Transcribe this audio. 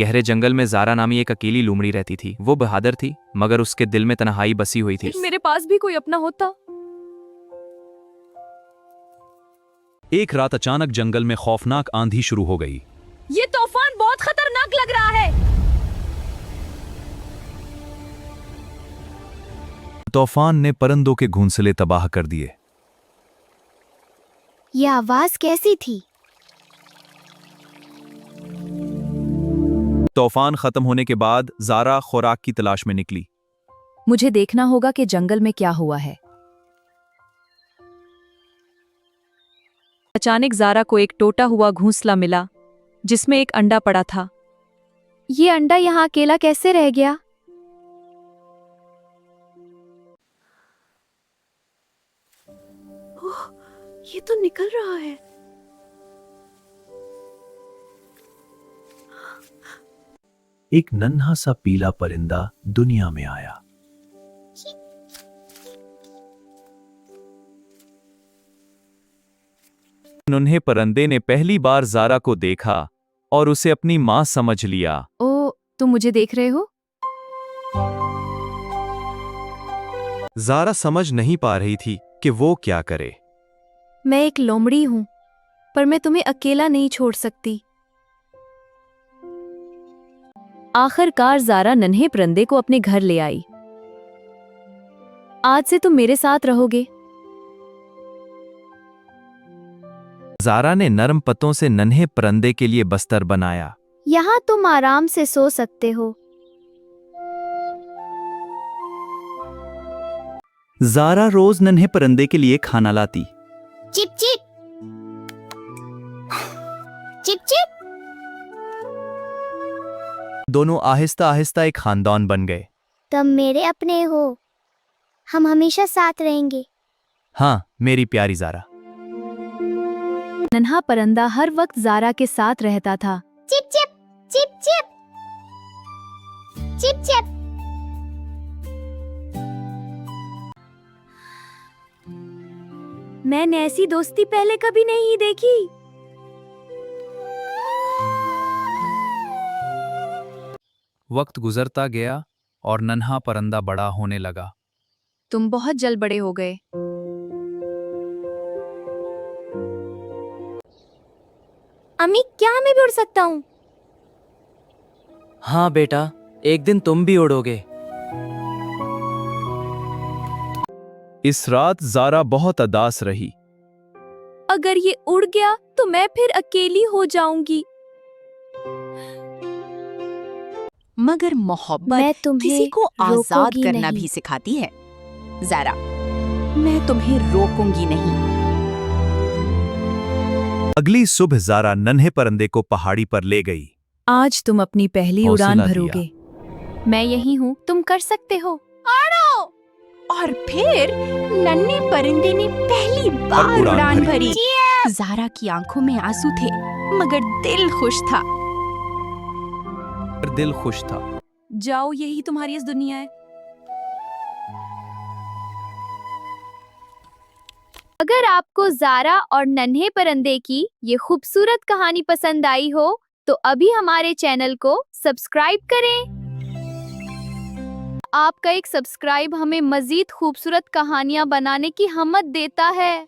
गहरे जंगल में ज़ारा नामी एक अकेली लोमड़ी रहती थी। वो बहादुर थी, मगर उसके दिल में तन्हाई बसी हुई थी। मेरे पास भी कोई अपना होता। एक रात अचानक जंगल में खौफनाक आंधी शुरू हो गई। ये तूफान बहुत खतरनाक लग रहा है। तूफान ने परिंदों के घोंसले तबाह कर दिए। यह आवाज कैसी थी? तूफान खत्म होने के बाद ज़ारा खुराक की तलाश में निकली। मुझे देखना होगा कि जंगल में क्या हुआ है। अचानक ज़ारा को एक टूटा हुआ घोंसला मिला जिसमें एक अंडा पड़ा था। ये अंडा यहाँ अकेला कैसे रह गया? ओह, ये तो निकल रहा है। एक नन्हा सा पीला परिंदा दुनिया में आया। नन्हे परिंदे ने पहली बार ज़ारा को देखा और उसे अपनी मां समझ लिया। ओ, तुम मुझे देख रहे हो? ज़ारा समझ नहीं पा रही थी कि वो क्या करे। मैं एक लोमड़ी हूँ, पर मैं तुम्हें अकेला नहीं छोड़ सकती। आखिरकार ज़ारा नन्हे परिंदे को अपने घर ले आई। आज से तुम मेरे साथ रहोगे। ज़ारा ने नरम पत्तों से नन्हे परिंदे के लिए बस्तर बनाया। यहाँ तुम आराम से सो सकते हो। ज़ारा रोज नन्हे परिंदे के लिए खाना लाती। Chip chip chip chip. दोनों आहिस्ता आहिस्ता एक खानदान बन गए। तुम मेरे अपने हो, हम हमेशा साथ रहेंगे। हाँ, मेरी प्यारी ज़ारा। नन्हा परिंदा हर वक्त ज़ारा के साथ रहता था। Chip chip chip chip chip chip. मैंने ऐसी दोस्ती पहले कभी नहीं देखी। वक्त गुजरता गया और नन्हा परिंदा बड़ा होने लगा। तुम बहुत जल्द बड़े हो गए। अम्मी, क्या मैं भी उड़ सकता हूँ? हाँ बेटा, एक दिन तुम भी उड़ोगे। इस रात ज़ारा बहुत उदास रही। अगर ये उड़ गया तो मैं फिर अकेली हो जाऊंगी। मगर मैं मोहब्बत तुम्हें किसी को आजाद रोकूंगी करना नहीं। भी सिखाती है। ज़ारा, मैं तुम्हें रोकूंगी नहीं। अगली सुबह ज़ारा नन्हे परिंदे को पहाड़ी पर ले गई। आज तुम अपनी पहली हौसला उड़ान दिया। भरोगे। मैं यही हूँ, तुम कर सकते हो। और फिर नन्हे परिंदे ने पहली बार उड़ान उड़ान भरी। भरी। ज़ारा की आंखों में आंसू थे, मगर दिल खुश था। दिल खुश था। जाओ, यही तुम्हारी इस दुनिया है। अगर आपको ज़ारा और नन्हे परिंदे की ये खूबसूरत कहानी पसंद आई हो तो अभी हमारे चैनल को सब्सक्राइब करें। आपका एक सब्सक्राइब हमें मजीद खूबसूरत कहानियां बनाने की हिम्मत देता है।